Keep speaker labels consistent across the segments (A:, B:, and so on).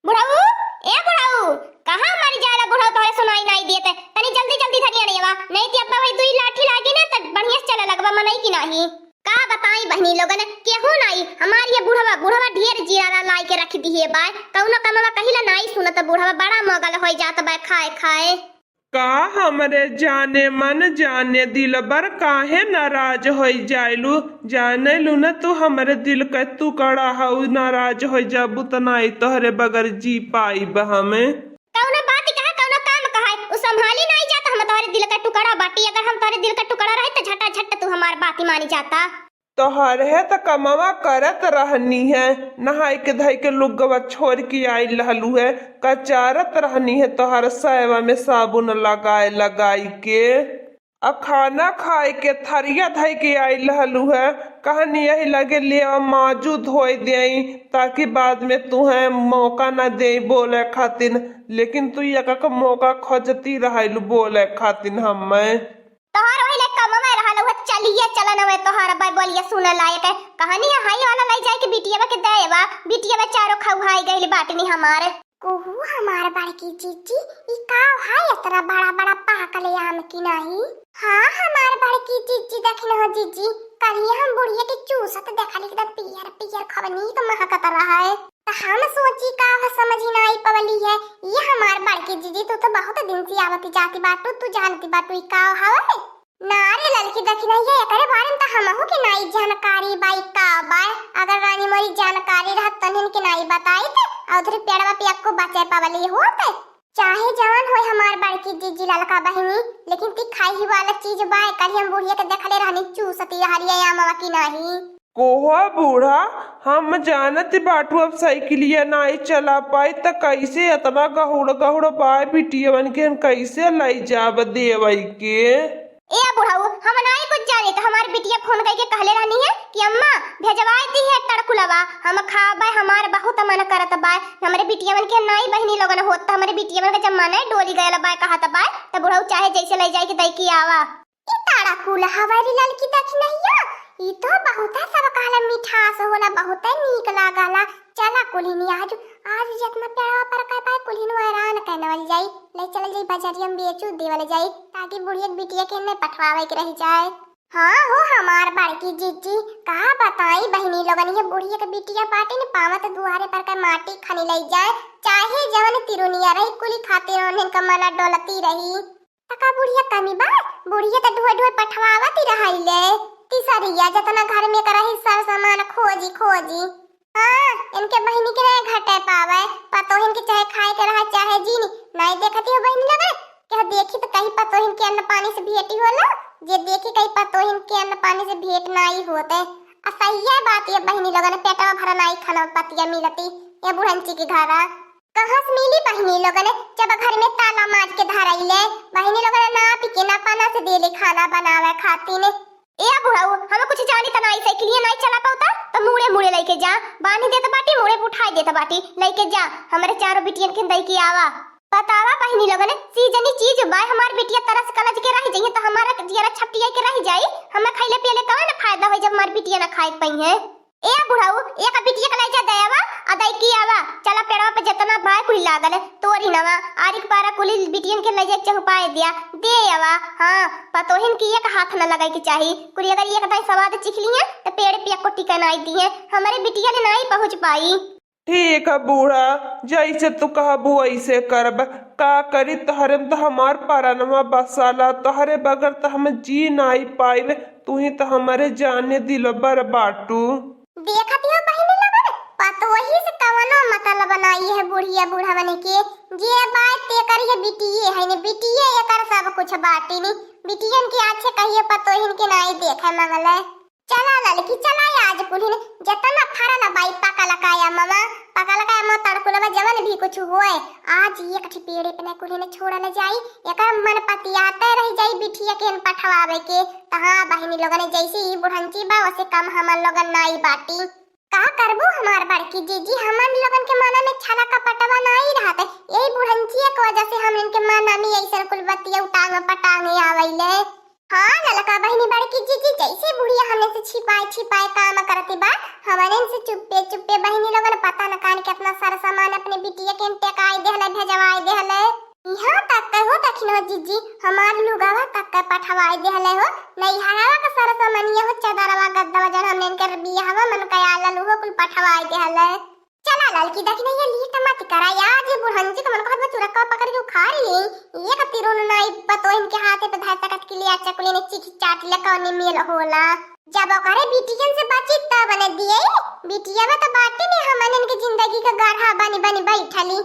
A: बुढ़ाऊ, ए बुढ़ाऊ, कहाँ हमारी जाला बुढ़ाऊ तोरे सुनाई नहीं देते। तनी जल्दी जल्दी धनिया नहीं आवा, नहीं ती अब्बा भाई दुई लाठी लागी ना त बढ़िया से चले लगवा मनई की नहीं। का बताई बहनी लोगन केहू नहीं हमारी ये बुढ़वा बुढ़वा ढेर जीरा लाई के रख दी है बाय कौनो कमवा कहिला नहीं सुनत बुढ़वा बड़ा मगल होई जात बा खाए खाए।
B: का हमरे जाने मन जाने दिल बर काहे नाराज हो जाइलू जाने लू न तू हमरे दिल के तू कड़ा हऊ नाराज हो जाबू त नाई तोहरे बगर जी पाइब हमें।
A: कौनो बात कहा कौनो काम कहा उ संभाली नहीं जाता। हम तोहरे दिल का टुकड़ा बाटी अगर हम तोहरे दिल का टुकड़ा रहे तो झटा झट तू हमार बात मानी जाता।
B: तोहर है त कमावा करत रहनी है नहाई के धई के लुगवा छोड़ के आई लहलू है कचारत रहनी है तोहर सैवा में साबुन लगाए लगाई के आ खाना खाए के थरिया धई के आई लहलू है कहनी यही लगे ले मौजूद हो दे ताकि बाद में तुम्हें मौका न दे बोले खातिर लेकिन तू एक मौका खोजती रहलू बोले खातिर हमें।
A: तोहर ओहिले कमवा रहल हो चलिए चलन वे तोहर बाय बोलिए सुन लायक है कहानी हाई वाला ले जाए के बिटिया के देवा बिटिया चारों खौहाई गइल बाटनी हमारे कोहू हमार बड़की जीजी ई का हाय इतना बड़ा बड़ा पाकल आम की नहीं। हां हमार बड़की जीजी देखन हो जीजी कलिए हम बुढ़िया के चूसत देखली एकदम पियर पियर खवनी तो महकत रहा है तो हम सोची का समझ ही नहीं पवली है ये हमार बड़की जीजी तू तो बहुत दिन से आवती जाती बाटू तू जानती बाटू ई का हाय नारे लड़की देखी नहीं है एकरे बारे में तो हमहु के नाई जानकारी बाई का बाय अगर रानी मोरी जानकारी रहत तनिन के नाई बताई थे उधर पेड़वा पे आपको बचे पावली होते चाहे जवान होय हमार बड़की जीजी ललका बहिनी लेकिन ती खाई ही वाला चीज बाय कल हम बुढ़िया के देखले रहनी चूसती हरिया आमवा की नहीं।
B: कोहा बूढ़ा हम जानत बाटू अब साइकिलिया नहीं चला पाई त कैसे इतना गहुड़ गहुड़ पाए बिटियवन के कैसे लाई जाब देवई के।
A: ए बुढ़ाऊ हम नहीं कुछ जाने तो हमारी बिटिया फोन करके कहले रहनी है कि अम्मा भेजवाई दी है तड़कुलवा हम खाबे हमारे बहुत मन करत बा हमरे बिटियावन के नाई बहनी लोगन होत हमरे बिटियावन का जमाना है डोली गयल बा कहत बा त बुढ़ाऊ चाहे जैसे ले जाए के दई की आवा। ई तड़कुल हवारी लड़की देख नहीं ई तो बहुत सब कहला मिठास होला बहुत नीक लागला चला कुलिनी आज जितना प्यारा पर का पाए कुलिनो हैरान करने वाली जाई ले चल जाई बाजारिया में बेचू देवल जाई ताकि बुढ़िया बिटिया के ने पठवावे के रह जाए। हां हो हमार बड़की जीजी का बताई बहनी लोगन ये बुढ़िया के बिटिया पाटे ने पावत दुआरे पर का माटी खनी ले जाए चाहे जवन तिरुनिया रही कुली खातिर ओने कमला डोलती रही तका बुढ़िया कमी बा बुढ़िया त ढोय ढोय पठवावती रहाइले तीसरिया जतना घर में करा हिस्सा सामान खोजी खोजी। हां इनके बहनी के नहीं घटे पावे पतोहिन के चाहे खाए के रहा चाहे जीनी नहीं देखती हो बहनी लगे क्या देखी तो कहीं पतोहिन के अन्न पानी से भेटी होला जे देखी कहीं पतोहिन के अन्न पानी से भेट नहीं होते सही है बात ये बहनी लोगन पेटवा भरा नहीं खाना पतिया मिलती ये बुढ़ंची के घर कहां से मिली बहनी लोगन जब घर में ताला मार के धराइले बहनी लोगन ना पी के ना पाना से देले खाना बनावे खाती ने। ए बुढ़ाऊ हम कुछ जानी त नहीं साइकिल नहीं चला पाता तो मुड़े मुड़े लेके जा बांधी देत बाटी मुड़े उठाई देत बाटी लेके जा हमरे चारों बिटियन के दई की आवा बतावा बहनी लोगन सीजनी चीज बाय हमार बिटिया तरस कलज के रह जाई त हमारा जियरा छपटिया के रह जाई हमें खाइले पियले कौन फायदा होई जब हमार बिटिया ना खाए पई है। ए बुढ़ाऊ एक बिटिया के ले जा दयावा अदई की आवा चला पेड़वा पे जतना भाई कुल लागल तोरी नवा आरिक पारा कुली बिटियन के ले जा चहुपाए दिया दे आवा। हां पतोहिन की एक हाथ न लगाई के चाही कुली अगर एक दाई स्वाद चिख लिए तो पेड़ पे को टिकन आई दी है हमारे बिटिया ने नहीं पहुंच पाई।
B: ठीक है बूढ़ा जैसे तू कहबू ऐसे करब का करी तोहरे तो हमार परनवा बसाला तोहरे बगर तो हम जी नहीं पाइब तू ही तो हमारे जाने दिल बर बाटू
A: देखती हो बहनी लोगन पतोही से कवनो मतलब बनाई है बुढ़िया बूढ़ा बने के जे बात ते करिए बिटिए है ने बिटिए एकर सब कुछ बाटी नी बिटियन के आछे कहिए पतोहिन के नहीं देखे मंगले चला लड़की चला आज कुलिन जतना फरा ना बाई पका लगाया मामा तड़कुलवा जवन भी कुछ होए आज एक ठी पेड़े पे ना कुलिन छोड़ा न जाई एकर मन पतियाते रह जाई बिटिया के पठवावे के तहां बहनी लोगन जैसे ही बुढ़ंची बा वैसे कम हमन लोगन नाई बाटी का करबो हमार बड़की जीजी हमन लोगन के मन में छला का पटवा नहीं रहते यही बुढ़ंची के वजह से हम इनके मन में ऐसा कुल बतिया उटांग पटांग आवेले। हाँ ललका बहनी बड़की जीजी जैसे बुढ़िया हमने से छिपाए छिपाए काम करती बा हमारे से चुप्पे चुप्पे बहनी लोगन पता न कान के अपना सारा सामान अपने बिटिया के टेकाई देहले भेजवाई देहले यहाँ तक हो तखिन हो जीजी हमार लुगावा तक पठवाई देहले हो नहीं हरावा का सारा सामान ये हो चादरवा गद्दावा जन हमने इनकर बियाहवा मन कया ललू हो कुल पठवाई देहले चला ललकी दखिन ये लीट मत करा यार जे बुढ़ंजी के मन कहत चुरक्का पकड़ के खा ली ये कतिरो नाई बतो इनके हाथे पे धर तक के लिए चकुली ने चिख चाट ले कौने मेल होला जब करे बिटियन से बातचीत तब बने दिए बिटिया में तो बातें नहीं हमन इनके जिंदगी का गाढ़ा बनी बनी बैठली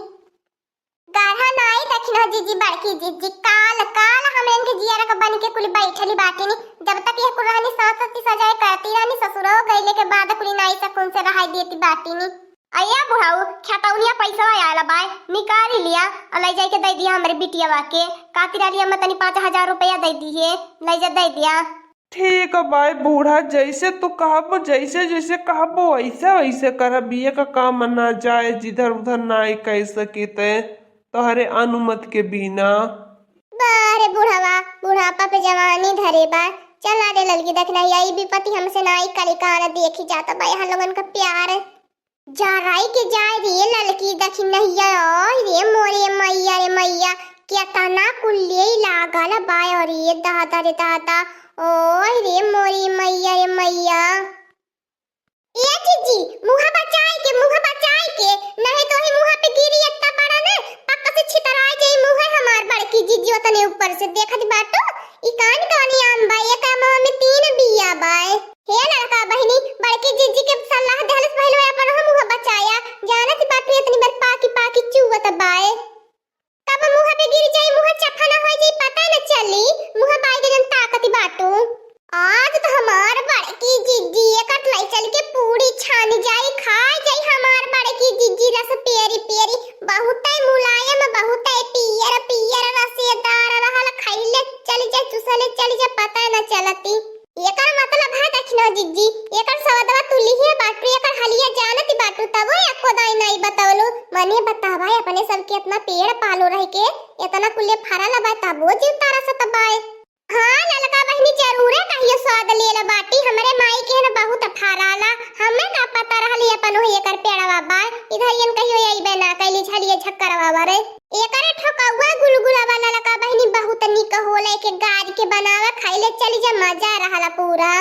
A: गाढ़ा नाई दखिन हो जीजी बड़की जीजी काल काल हम इनके जियारा का बन के कुल बैठली बाटी नहीं जब तक ये कुरानी सासती सजाए करती रानी ससुरो गईले के बाद कुली नाई सकून से रहाई देती बाटी नहीं अया बुढ़ाऊ खटौनिया पैसा आया बाय निकाल लिया और ले जाके दे दिया हमारे बिटिया वाके कातिरा लिया मैं तनी 5,000 रुपया दे दिए ले जा दे दिया
B: ठीक है भाई बूढ़ा जैसे तू कहबो जैसे जैसे कहबो वैसे वैसे कर बिये का काम ना जाए जिधर उधर ना कह सकीते तोहरे अनुमति के बिना
A: बारे बुढ़ापा पे जवानी धरे बा चला रे ललकी देखना यही भी पति हमसे नाई कलिकाना देखी जाता बा यहाँ लोगन का प्यार जा राई के जाए रे ललकी दखी नहिया रे मोरे मैया रे मैया क्या तना कुल्ले लागल बाय और ये दादा रे दादा ओए रे मोरी मैया रे मैया ये जीजी मुंह बचाए के नहीं तो ही मुंह पे गिरी इतना बड़ा ना पक्का से छितराए जाई मुंह हमार बड़की जीजी वतने ऊपर से देखत बाटो ई कान कानी आम बाई का मुंह में 3 बिया बाय हे लड़का बहनी बड़की जीजी के सलाह देहलस पहले अपन मुंह बचाया जानत बाटो इतनी बार पाकी चुवत बाय तब मुंह पे गिर जाई मुंह चफा ना हो जाई पता न चली मुंह बाई के जन ताकती बाटो आज तो हमार बड़की जीजी एकट लाई चल के पूरी छान जाई खा जाई हमार बड़की जीजी रस पेरी पेरी बहुत मुलायम बहुत पियर रसेदार रहल खाइले चली जा चुसले चली जा पता न चलती एकर मतलब है दखिनो जीजी एकर सवदवा तुली है बाटू एकर हलिया जानती बाटू तब एको दाई नहीं बतावलो मने बतावा अपने सबके इतना पेड़ पालो रह के इतना कुले फरल बा तबो जीव तारा से तबाए हाँ ललका बहनी जरूर है कहियो स्वाद लेला बाटी हमरे माई के न बहुत फराला हमें का पता रहली अपन हो एकर पेड़वा बा इधर यन कहियो आई बना कैली झलिए झक्करवा बारे एकरे ठोकावा गुलगुला वाला ललका बहनी बहुत निक होले के गाज के बनावा खाइले चली जा मजा रहला पूरा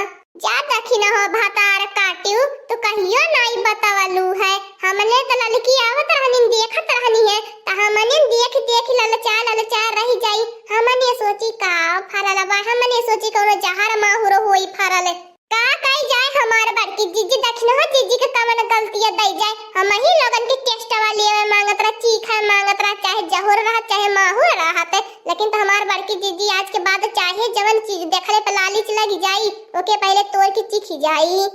A: जा दखिन हो भातार काटियो तो कहियो नहीं बतावलू है हमने तो ललकी आवत रहनी देखत रहनी है त हमने देख ललचा रही जाई हमने सोची का फरल बा हमने सोची कोनो जहर माहुरो होई फरल का कई जाए हमार बड़की जीजी दखिन हो जीजी के कमन गलतियां दई जाए हम ही लोगन के टेस्ट वाली मांगत रह चीखा मांगत रह चाहे जहर रह चाहे माहुर रहत लेकिन तो हमार बड़की जीजी आज के बाद चाहे जवन चीज देखले पे लालच लगी जाई ओके पहले तोड़ के चीखी जाई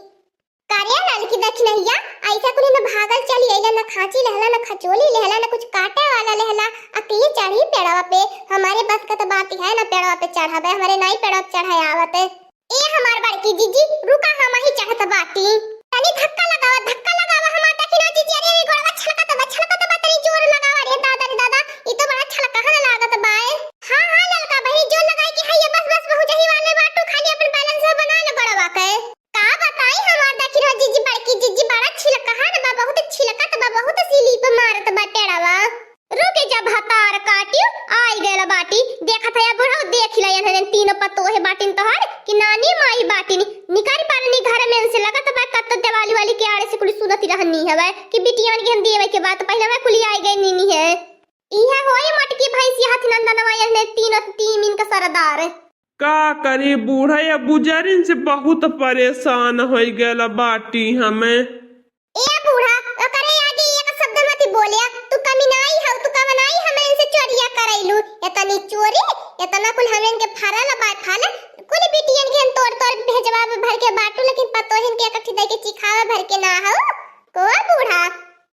A: कार्या ललकी दखिनैया ऐसा कुली न भागल चली आइला न खांची लहला न खचोली लहला न कुछ काटे वाला लहला अकेले चढ़ी पेड़वा पे हमारे बस का तो बात है न पेड़वा पे चढ़ावे हमारे नाई पेड़वा पे चढ़ाए आवत ए हमार बड़की जीजी रुका हम ही चढ़त बाटी तनी धक्का लगावा हमार दखिना जीजी अरे गोड़वा छलकत बा तनी जोर लगावा रे दादा ई तो बड़ा छलकहन लागत बाए हां ललका बहनी जोर लगाई कि हैया बस हो जाही वाले बाटू खाली अपन बैलेंस बना ले गोड़वा के का बताई हमार दखिना जीजी बड़की जीजी बड़ा छिलकहन बा बहुत छिलकत बा बहुत स्लिप मारत बा पेड़वा रुके जब हतार काटियो आई गेला बाटी देखत है बुढ़ा देख लिया हन 3 पत्तो है बाटिन तोहर कि नानी माई बाटिन निकारी पारनी घर में से लगत बा कत दिवाली वाली के आड़े से कुल सुनती रहनी हवे कि बिटिया के हम देवे के बात पहले वे कुली आई गई नीनी है इहा होई मटकी भैंसी हाथ नंदनवा ने 3 इन का सरदार
B: का करी बूढ़ा या बुजरिन से बहुत परेशान हो गेला बाटी हमें
A: ए बूढ़ा करे आगे एक शब्द मत बोलिया तू कमीनाई हौ तू कमनाई हमें इनसे चोरिया करैलू इतनी चोरी इतना कुल हमें के फरल बा फल कुल बिटियन के तोड़ भेजवा भर के बाटू लेकिन पतोहिन के इकट्ठी दे के चिखावा भर के ना हो को बूढ़ा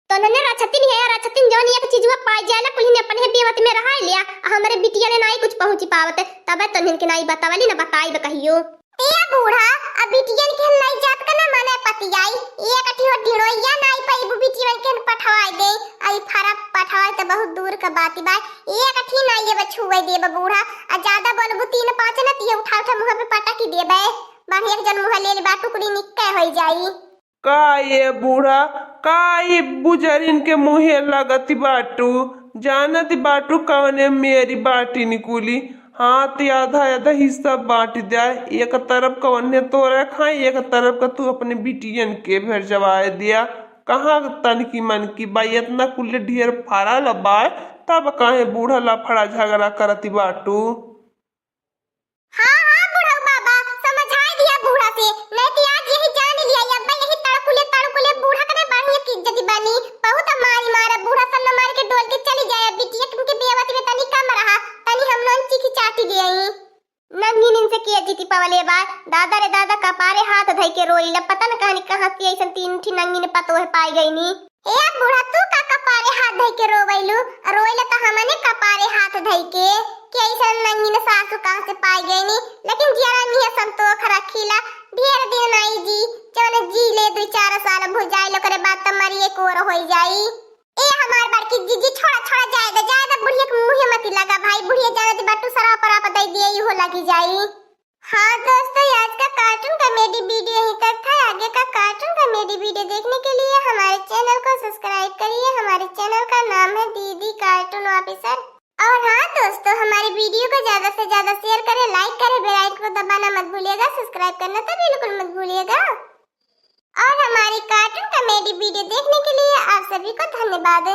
A: तोने रछतिन जौन एक चीजवा पाई जाला कुल ने अपन बेवत में रहा लिया हमरे बिटिया ने नाई कुछ पहुंची पावत तब तोने के नाई बतावली ना बताई ब कहियो ए बूढ़ा अब बिटियन के लाई जात का ना माने पतियाई एक अठी हो ढिड़ोइया नाई पाई बिटियन के पठवाई दे आई फरा पठवा उठाए तो बहुत दूर का बात बा। एक अठी ना ये छुए देब बूढ़ा आ ज्यादा बोलबू 3-5 ना तिए उठा उठा मुंह पे पटक देबे। बढ़िया जन मुंह ले ले बा टुकड़ी निक्के हो जाई।
B: का ये बूढ़ा का ये बुजरिन के मुहे लगती बाटू जानती बाटू कवने मेरी बाटी निकुली। हाँ तो आधा आधा हिस्सा बांट दिया। एक तरफ कवने तोरा खाई एक तरफ का तू अपने बिटियन के भेजवाए दिया। कहाँ तन की मन की बाई इतना कुल ढेर फाड़ा लबा तब कहे बूढ़ा लफड़ा झगड़ा करती बाटू।
A: हाँ हाँ बूढ़ा बाबा समझाई दिया बूढ़ा से नहीं तो आज यही जान लिया अब्बा यही तड़कुले बूढ़ा करे बढ़िया की इज्जत बनी। बहुत मारी मारा बूढ़ा सन्ना मार के डोल के चली जाए बिटिया के बेवती में तनी कम रहा तनी हम लोग चिखी चाटी गई। नंगी नींद से किया जीती पवले बा दादा रे दादा कपारे हाथ धई के रोई ल पता न कहानी कहां से ऐसन 3 ठी नंगी ने पतो है पाई गई नी। ए बूढ़ा तू का कपारे हाथ धई के रोवैलू रोइला त हमने कपारे हाथ धई के ऐसन नंगी ने सासू कहां से पाई गई नी। लेकिन जरा नहीं संतोष रखीला ढेर दिन आई जी जने जी ले 2-4 साल भुजाई लो करे बात त मरी एक और होई जाई। ए हमार बड़की जीजी छोड़ा छोड़ा जाएगा बुढ़िया के मुंह मत लगा भाई बुढ़िया जानती बाटू सरा पर दे दिए ही हो लगी जाई। हाँ दोस्तों आज का कार्टून कॉमेडी वीडियो यहीं तक था। आगे का कार्टून कॉमेडी वीडियो देखने के लिए हमारे चैनल को सब्सक्राइब करिए। हमारे चैनल का नाम है दीदी कार्टून ऑफिसर। और हाँ दोस्तों हमारी वीडियो को ज्यादा से ज्यादा शेयर करें लाइक करें बेल आइकन को दबाना मत भूलिएगा सब्सक्राइब करना तो बिल्कुल मत भूलिएगा। और हमारी कार्टून कॉमेडी वीडियो देखने के लिए आप सभी को धन्यवाद।